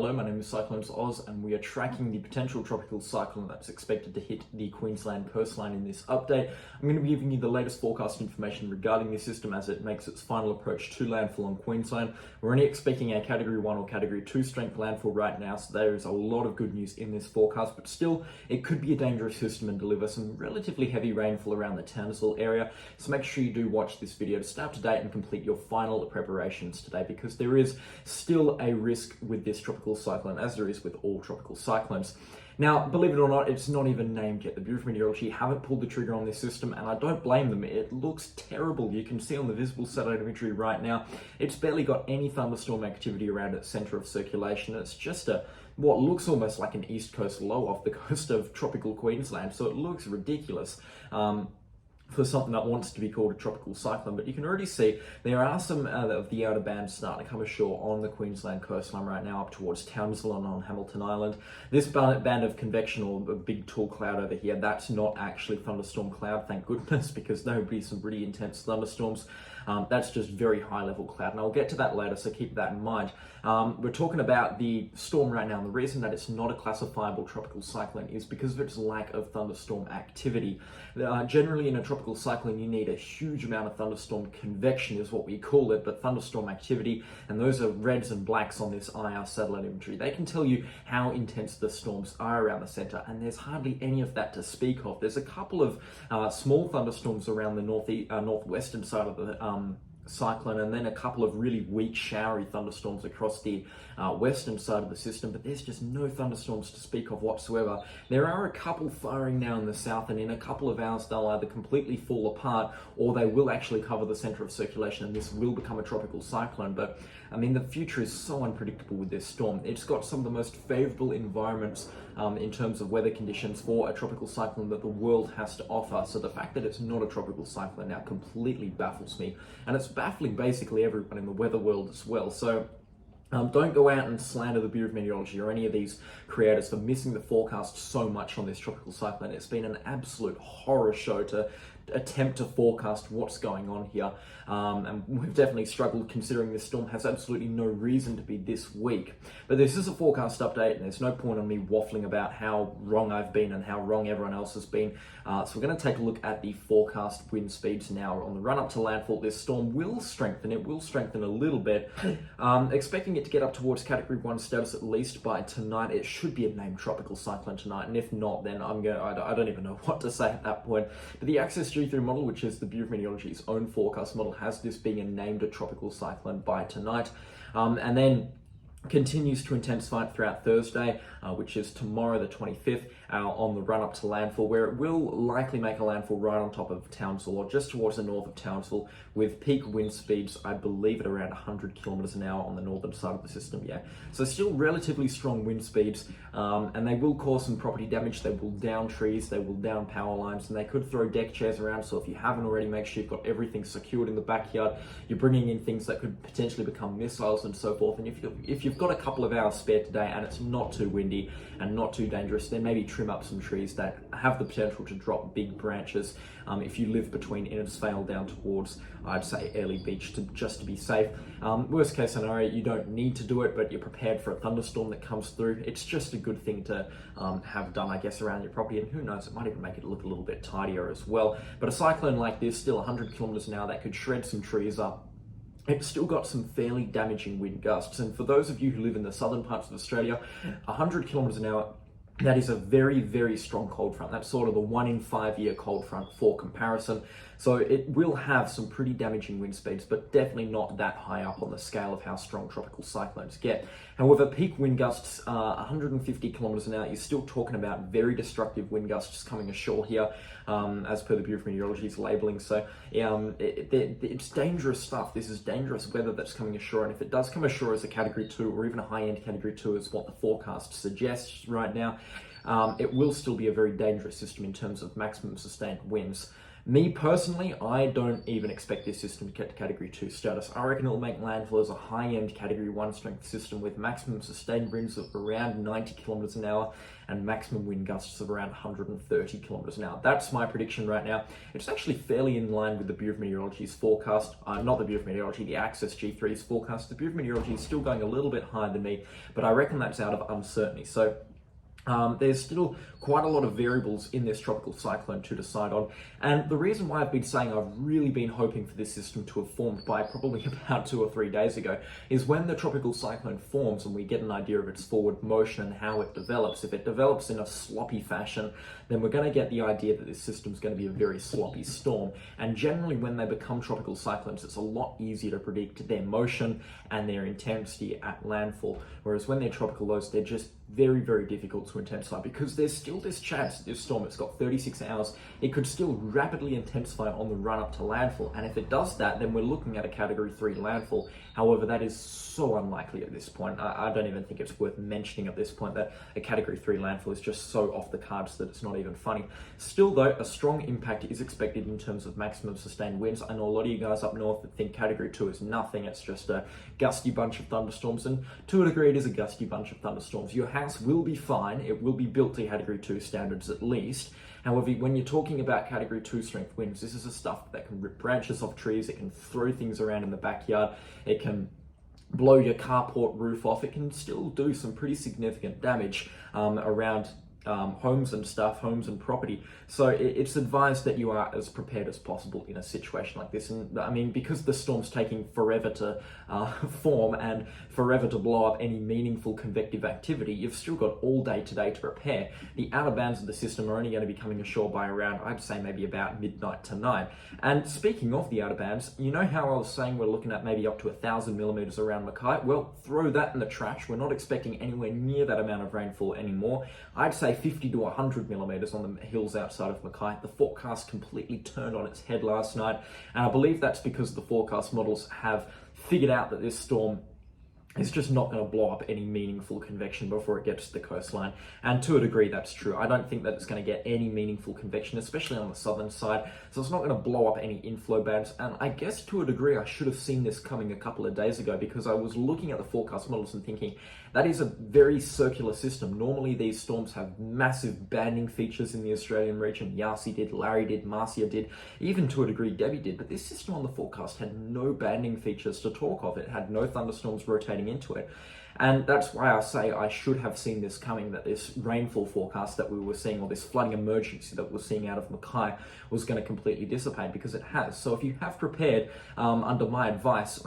Hello, my name is Cyclones Oz, and we are tracking the potential tropical cyclone that's expected to hit the Queensland coastline in this update. I'm going to be giving you the latest forecast information regarding this system as it makes its final approach to landfall on Queensland. We're only expecting a Category 1 or Category 2 strength landfall right now, so there is a lot of good news in this forecast, but still, it could be a dangerous system and deliver some relatively heavy rainfall around the Townsville area. So make sure you do watch this video to stay up to date and complete your final preparations today, because there is still a risk with this tropical cyclone, as there is with all tropical cyclones. Now, believe it or not, it's not even named yet. The Bureau of Meteorology haven't pulled the trigger on this system, and I don't blame them. It looks terrible. You can see on the visible satellite imagery right now, it's barely got any thunderstorm activity around its center of circulation. It's just what looks almost like an east coast low off the coast of tropical Queensland, so it looks ridiculous. For something that wants to be called a tropical cyclone, but you can already see there are some of the outer bands starting to come ashore on the Queensland coastline right now up towards Townsville and on Hamilton Island. This band of convection, or a big tall cloud over here, that's not actually thunderstorm cloud, thank goodness, because there would be some pretty intense thunderstorms. That's just very high level cloud, and I'll get to that later, so keep that in mind. We're talking about the storm right now, and the reason that it's not a classifiable tropical cyclone is because of its lack of thunderstorm activity. Generally in a tropical cyclone, you need a huge amount of thunderstorm convection is what we call it, but thunderstorm activity, and those are reds and blacks on this IR satellite imagery. They can tell you how intense the storms are around the center, and there's hardly any of that to speak of. There's a couple of small thunderstorms around the northwestern side of the cyclone, and then a couple of really weak showery thunderstorms across the western side of the system, but there's just no thunderstorms to speak of whatsoever. There are a couple firing now in the south, and in a couple of hours they'll either completely fall apart or they will actually cover the center of circulation, and this will become a tropical cyclone. But I mean, the future is so unpredictable with this storm. It's got some of the most favorable environments in terms of weather conditions for a tropical cyclone that the world has to offer. So the fact that it's not a tropical cyclone now completely baffles me, and it's baffling basically everyone in the weather world as well. So don't go out and slander the Bureau of Meteorology or any of these creators for missing the forecast so much on this tropical cyclone. It's been an absolute horror show to attempt to forecast what's going on here, and we've definitely struggled considering this storm has absolutely no reason to be this weak. But this is a forecast update, and there's no point on me waffling about how wrong I've been and how wrong everyone else has been. So we're going to take a look at the forecast wind speeds now. On the run up to landfall, this storm will strengthen. It will strengthen a little bit. Expecting it to get up towards Category 1 status at least by tonight. It should be a named tropical cyclone tonight, and if not, then I don't even know what to say at that point. But the Access G3 model, which is the Bureau of Meteorology's own forecast model, has this being a named tropical cyclone by tonight, and then continues to intensify throughout Thursday, which is tomorrow the 25th, on the run up to landfall, where it will likely make a landfall right on top of Townsville, or just towards the north of Townsville, with peak wind speeds, I believe, at around 100 kilometers an hour on the northern side of the system. Yeah, so still relatively strong wind speeds, and they will cause some property damage. They will down trees, they will down power lines, and they could throw deck chairs around. So if you haven't already, make sure you've got everything secured in the backyard. You're bringing in things that could potentially become missiles and so forth. And if you've got a couple of hours spare today and it's not too windy and not too dangerous, then maybe trim up some trees that have the potential to drop big branches. If you live between Innisfail down towards, I'd say, Airlie Beach, just to be safe. Worst case scenario, you don't need to do it, but you're prepared for a thunderstorm that comes through. It's just a good thing to have done, I guess, around your property, and who knows, it might even make it look a little bit tidier as well. But a cyclone like this, still 100 kilometers an hour, that could shred some trees up. It's still got some fairly damaging wind gusts, and for those of you who live in the southern parts of Australia, 100 kilometers an hour, that is a very, very strong cold front. That's sort of the 1 in 5 year cold front for comparison. So it will have some pretty damaging wind speeds, but definitely not that high up on the scale of how strong tropical cyclones get. However, peak wind gusts, 150 kilometers an hour, you're still talking about very destructive wind gusts coming ashore here, as per the Bureau of Meteorology's labeling. So it's dangerous stuff. This is dangerous weather that's coming ashore, and if it does come ashore as a Category 2 or even a high-end Category 2 is what the forecast suggests right now, it will still be a very dangerous system in terms of maximum sustained winds. Me personally, I don't even expect this system to get to Category 2 status. I reckon it'll make landfall as a high-end Category 1 strength system with maximum sustained winds of around 90 kilometers an hour and maximum wind gusts of around 130 kilometers an hour. That's my prediction right now. It's actually fairly in line with the Bureau of Meteorology's forecast. Not the Bureau of Meteorology, the Access G3's forecast. The Bureau of Meteorology is still going a little bit higher than me, but I reckon that's out of uncertainty. So there's still quite a lot of variables in this tropical cyclone to decide on. And the reason why I've been saying I've really been hoping for this system to have formed by probably about 2 or 3 days ago is when the tropical cyclone forms and we get an idea of its forward motion and how it develops. If it develops in a sloppy fashion, then we're going to get the idea that this system's going to be a very sloppy storm. And generally when they become tropical cyclones, it's a lot easier to predict their motion and their intensity at landfall. Whereas when they're tropical lows, they're just very, very difficult to intensify because there's still this chance this storm, it's got 36 hours, it could still rapidly intensify on the run up to landfall. And if it does that, then we're looking at a Category 3 landfall. However, that is so unlikely at this point. I don't even think it's worth mentioning at this point that a Category 3 landfall is just so off the cards that it's not even funny. Still though, a strong impact is expected in terms of maximum sustained winds. I know a lot of you guys up north that think Category 2 is nothing, it's just a gusty bunch of thunderstorms, and to a degree it is a gusty bunch of thunderstorms. Your house will be fine, it will be built to Category 2 standards at least. However, when you're talking about Category 2 strength winds, this is the stuff that can rip branches off trees, it can throw things around in the backyard, it can blow your carport roof off, it can still do some pretty significant damage around homes and stuff, homes and property. So it's advised that you are as prepared as possible in a situation like this. And I mean, because the storm's taking forever to form and forever to blow up any meaningful convective activity, you've still got all day today to prepare. The outer bands of the system are only going to be coming ashore by around, I'd say maybe about midnight tonight. And speaking of the outer bands, you know how I was saying we're looking at maybe up to 1,000 millimeters around Mackay? Well, throw that in the trash. We're not expecting anywhere near that amount of rainfall anymore. I'd say 50 to 100 millimeters on the hills outside of Mackay. The forecast completely turned on its head last night, and I believe that's because the forecast models have figured out that this storm is just not going to blow up any meaningful convection before it gets to the coastline. And to a degree, that's true. I don't think that it's going to get any meaningful convection, especially on the southern side. So it's not going to blow up any inflow bands. And I guess to a degree, I should have seen this coming a couple of days ago because I was looking at the forecast models and thinking, that is a very circular system. Normally, these storms have massive banding features in the Australian region. Yasi did, Larry did, Marcia did, even to a degree, Debbie did. But this system on the forecast had no banding features to talk of. It had no thunderstorms rotating into it. And that's why I say I should have seen this coming, that this rainfall forecast that we were seeing, or this flooding emergency that we're seeing out of Mackay, was going to completely dissipate, because it has. So if you have prepared, under my advice,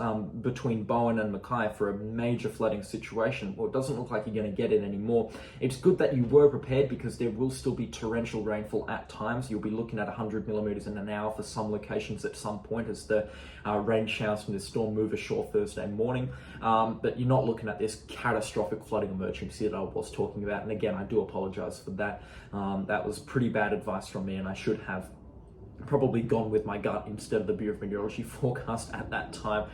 between Bowen and Mackay for a major flooding situation, well, it doesn't look like you're going to get it anymore. It's good that you were prepared, because there will still be torrential rainfall at times. You'll be looking at 100 millimeters in an hour for some locations at some point as the rain showers from this storm move ashore Thursday morning. But you're not looking at this catastrophic flooding emergency that I was talking about. And again, I do apologize for that. That was pretty bad advice from me, and I should have probably gone with my gut instead of the Bureau of Meteorology forecast at that time.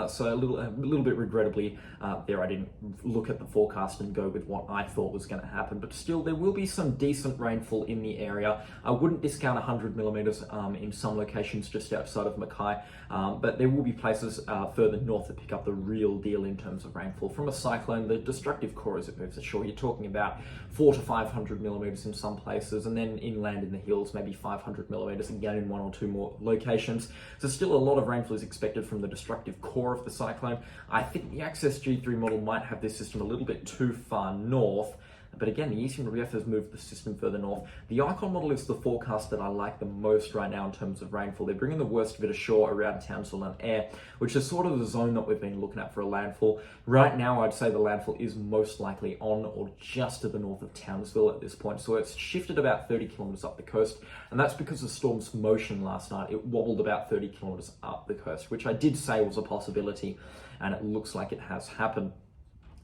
So a little bit regrettably, there I didn't look at the forecast and go with what I thought was going to happen. But still, there will be some decent rainfall in the area. I wouldn't discount 100 millimeters in some locations just outside of Mackay, but there will be places further north that pick up the real deal in terms of rainfall. From a cyclone, the destructive core as it moves ashore, you're talking about 400 to 500 millimeters in some places, and then inland in the hills, maybe 500 millimeters again in one or two more locations. So still a lot of rainfall is expected from the destructive core of the cyclone. I think the Access G3 model might have this system a little bit too far north, but again, the Eastern Relief has moved the system further north. The Icon model is the forecast that I like the most right now in terms of rainfall. They're bringing the worst of it ashore around Townsville and Ayr, which is sort of the zone that we've been looking at for a landfall. Right now, I'd say the landfall is most likely on or just to the north of Townsville at this point. So it's shifted about 30 kilometers up the coast, and that's because of the storm's motion last night. It wobbled about 30 kilometers up the coast, which I did say was a possibility, and it looks like it has happened.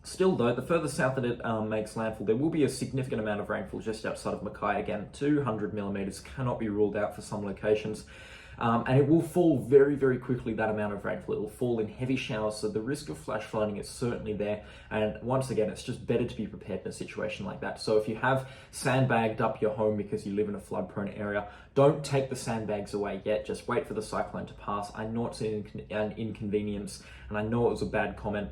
Still though, the further south that it makes landfall, there will be a significant amount of rainfall just outside of Mackay. Again, 200 millimeters cannot be ruled out for some locations. and it will fall very, very quickly, that amount of rainfall. It will fall in heavy showers, so the risk of flash flooding is certainly there. And once again, it's just better to be prepared in a situation like that. So if you have sandbagged up your home because you live in a flood-prone area, don't take the sandbags away yet. Just wait for the cyclone to pass. I know it's an inconvenience, and I know it was a bad comment.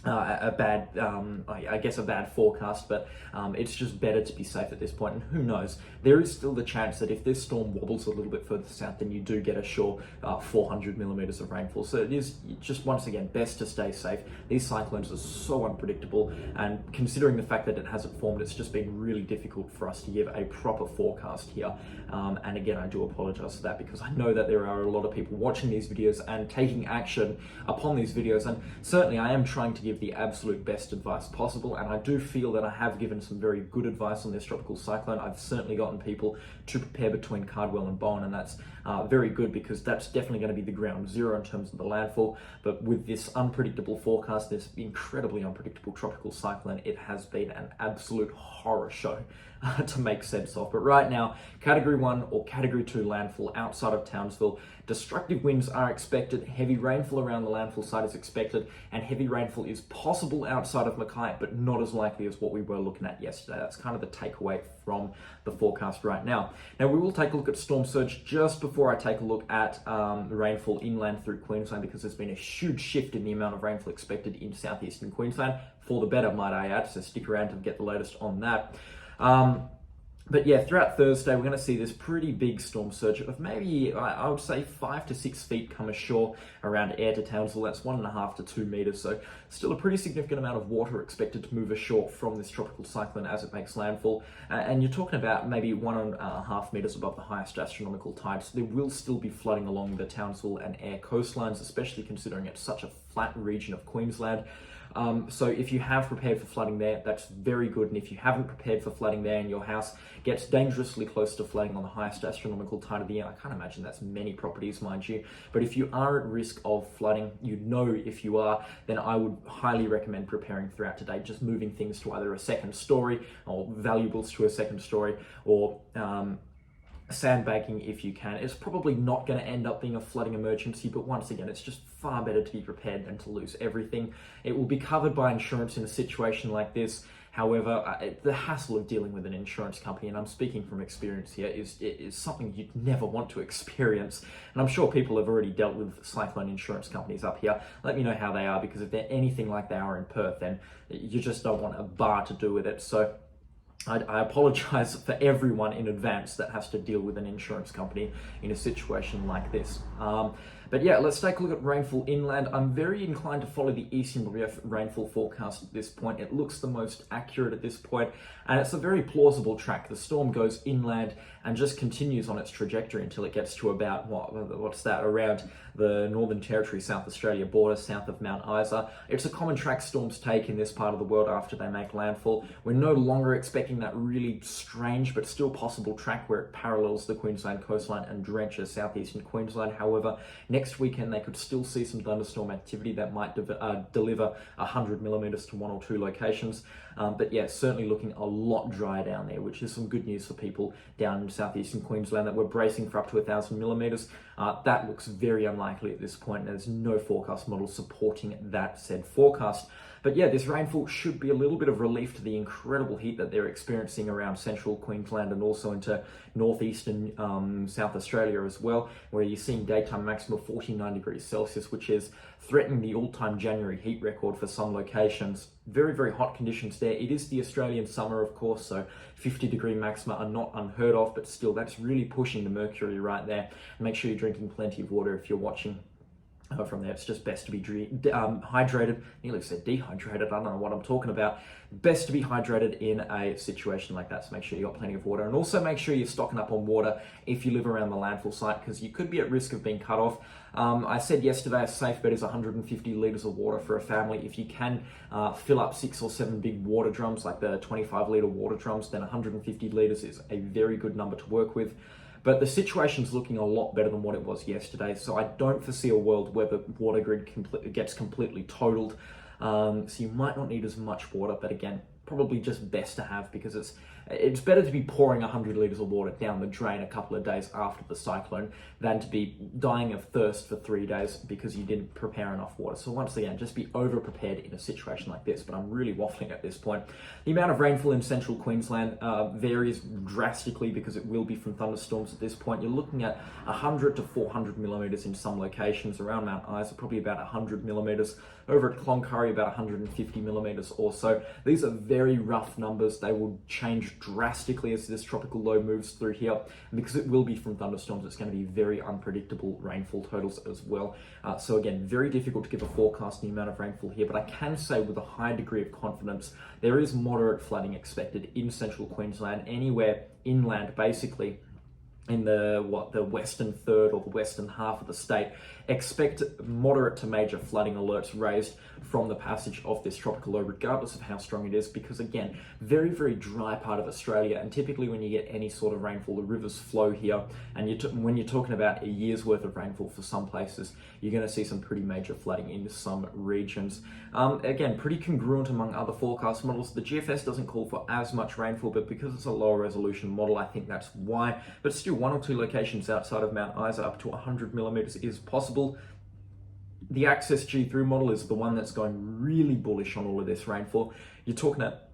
I guess a bad forecast, but it's just better to be safe at this point. And who knows, there is still the chance that if this storm wobbles a little bit further south, then you do get a sure 400 millimeters of rainfall. So it is just, once again, best to stay safe. These cyclones are so unpredictable, and considering the fact that it hasn't formed, it's just been really difficult for us to give a proper forecast here. And again, I do apologize for that, because I know that there are a lot of people watching these videos and taking action upon these videos, and certainly I am trying to give the absolute best advice possible, and I do feel that I have given some very good advice on this tropical cyclone. I've certainly gotten people to prepare between Cardwell and Bowen, and that's very good, because that's definitely going to be the ground zero in terms of the landfall. But with this unpredictable forecast, this incredibly unpredictable tropical cyclone, it has been an absolute horror show to make sense of. But right now, Category 1 or Category 2 landfall outside of Townsville. Destructive winds are expected, heavy rainfall around the landfall site is expected, and heavy rainfall is possible outside of Mackay, but not as likely as what we were looking at yesterday. That's kind of the takeaway from the forecast right now. Now, we will take a look at storm surge just before I take a look at rainfall inland through Queensland, because there's been a huge shift in the amount of rainfall expected in southeastern Queensland, for the better, might I add, so stick around to get the latest on that. But yeah, throughout Thursday, we're going to see this pretty big storm surge of maybe, I would say, 5 to 6 feet come ashore around Ayr to Townsville. That's 1.5 to 2 meters. So still a pretty significant amount of water expected to move ashore from this tropical cyclone as it makes landfall. And you're talking about maybe 1.5 meters above the highest astronomical tide. So there will still be flooding along the Townsville and Ayr coastlines, especially considering it's such a flat region of Queensland. So if you have prepared for flooding there, that's very good. And if you haven't prepared for flooding there and your house gets dangerously close to flooding on the highest astronomical tide of the year, I can't imagine that's many properties, mind you. But if you are at risk of flooding, you know if you are, then I would highly recommend preparing throughout today, just moving things to either a second story or valuables to a second story, or sandbagging if you can. It's probably not going to end up being a flooding emergency, but once again, it's just far better to be prepared than to lose everything. It will be covered by insurance in a situation like this. However, the hassle of dealing with an insurance company, and I'm speaking from experience here, is something you'd never want to experience. And I'm sure people have already dealt with cyclone insurance companies up here. Let me know how they are, because if they're anything like they are in Perth, then you just don't want a bar to do with it. So I apologize for everyone in advance that has to deal with an insurance company in a situation like this. But yeah, let's take a look at rainfall inland. I'm very inclined to follow the Eastern Relief rainfall forecast at this point. It looks the most accurate at this point, and it's a very plausible track. The storm goes inland and just continues on its trajectory until it gets to about, around the Northern Territory, South Australia border, south of Mount Isa. It's a common track storms take in this part of the world after they make landfall. We're no longer expecting that really strange but still possible track where it parallels the Queensland coastline and drenches southeastern Queensland. However, next weekend they could still see some thunderstorm activity that might deliver 100 millimeters to 1 or 2 locations. But yeah, certainly looking a lot drier down there, which is some good news for people down in southeastern Queensland that were bracing for up to 1,000 millimeters. That looks very unlikely at this point, and there's no forecast model supporting that said forecast. But yeah, this rainfall should be a little bit of relief to the incredible heat that they're experiencing around central Queensland and also into northeastern South Australia as well, where you're seeing daytime maximum of 49 degrees Celsius, which is threatening the all-time January heat record for some locations. Very, very hot conditions there. It is the Australian summer, of course, so 50-degree maxima are not unheard of, but still, that's really pushing the mercury right there. Make sure you're drinking plenty of water if you're watching from there. It's just best to be hydrated. Nearly said dehydrated. I don't know what I'm talking about. Best to be hydrated in a situation like that. So make sure you got plenty of water, and also make sure you're stocking up on water if you live around the landfall site, because you could be at risk of being cut off. I said yesterday a safe bet is 150 litres of water for a family. If you can fill up 6 or 7 big water drums, like the 25-litre water drums, then 150 litres is a very good number to work with. But the situation's looking a lot better than what it was yesterday, so I don't foresee a world where the water grid gets completely totaled. So you might not need as much water, but again, probably just best to have, because it's better to be pouring 100 litres of water down the drain a couple of days after the cyclone than to be dying of thirst for 3 days because you didn't prepare enough water. So once again, just be over-prepared in a situation like this, but I'm really waffling at this point. The amount of rainfall in central Queensland varies drastically because it will be from thunderstorms at this point. You're looking at 100 to 400 millimetres in some locations. Around Mount Isa, probably about 100 millimetres. Over at Cloncurry, about 150 millimetres or so. These are very rough numbers. They will change drastically as this tropical low moves through here. And because it will be from thunderstorms, it's going to be very unpredictable rainfall totals as well. So again, very difficult to give a forecast on the amount of rainfall here, but I can say with a high degree of confidence, there is moderate flooding expected in central Queensland, anywhere inland basically in the western third or the western half of the state. Expect moderate to major flooding alerts raised from the passage of this tropical low, regardless of how strong it is, because again, very, very dry part of Australia, and typically when you get any sort of rainfall, the rivers flow here, and when you're talking about a year's worth of rainfall for some places, you're going to see some pretty major flooding in some regions. Again, pretty congruent among other forecast models. The GFS doesn't call for as much rainfall, but because it's a lower resolution model, I think that's why. But still, 1 or 2 locations outside of Mount Isa up to 100 millimetres is possible. The Access G3 model is the one that's going really bullish on all of this rainfall. You're talking at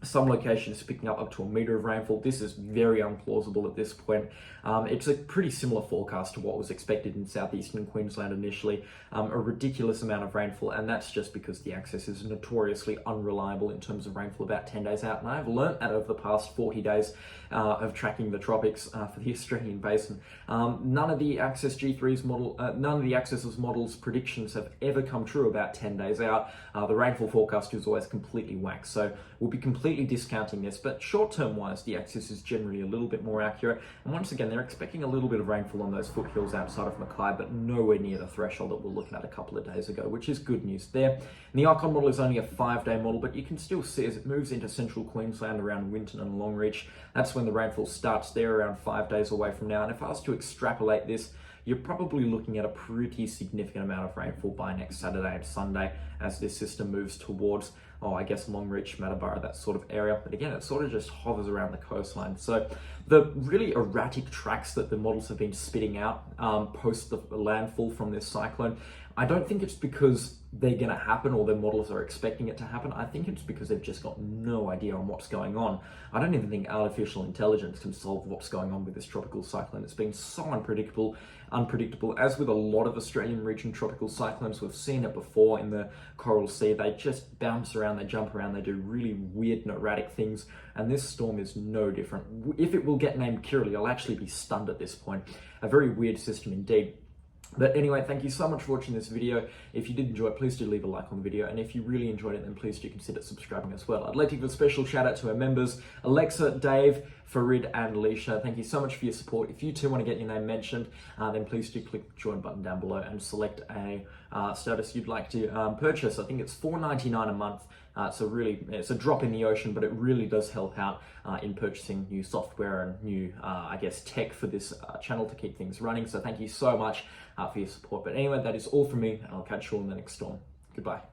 some locations picking up to a metre of rainfall. This is very unplausible at this point. It's a pretty similar forecast to what was expected in southeastern Queensland initially. A ridiculous amount of rainfall, and that's just because the Access is notoriously unreliable in terms of rainfall about 10 days out. And I've learnt that over the past 40 days of tracking the tropics for the Australian basin. None of the Access G3's model, none of the Access's models' predictions have ever come true about 10 days out. The rainfall forecast is always completely whacked, so we'll be completely discounting this, but short-term wise, the Access is generally a little bit more accurate. And once again, they're expecting a little bit of rainfall on those foothills outside of Mackay, but nowhere near the threshold that we're looking at a couple of days ago, which is good news there. And the Icon model is only a 5-day model, but you can still see as it moves into central Queensland around Winton and Longreach, that's when the rainfall starts there around 5 days away from now. And if I was to extrapolate this, you're probably looking at a pretty significant amount of rainfall by next Saturday and Sunday as this system moves towards, I guess, Longreach, Matabara, that sort of area. But again, it sort of just hovers around the coastline. So the really erratic tracks that the models have been spitting out post the landfall from this cyclone, I don't think it's because they're going to happen or their models are expecting it to happen. I think it's because they've just got no idea on what's going on. I don't even think artificial intelligence can solve what's going on with this tropical cyclone. It's been so unpredictable. As with a lot of Australian region tropical cyclones, we've seen it before in the Coral Sea. They just bounce around, they jump around, they do really weird and erratic things. And this storm is no different. If it will get named Kirrily, I'll actually be stunned at this point. A very weird system indeed. But anyway, thank you so much for watching this video. If you did enjoy it, please do leave a like on the video. And if you really enjoyed it, then please do consider subscribing as well. I'd like to give a special shout out to our members, Alexa, Dave, Farid, and Alicia. Thank you so much for your support. If you too want to get your name mentioned, then please do click the join button down below and select a status you'd like to purchase. I think it's $4.99 a month. So really, it's a drop in the ocean, but it really does help out in purchasing new software and new, I guess, tech for this channel to keep things running. So thank you so much for your support. But anyway, that is all from me, and I'll catch you all in the next storm. Goodbye.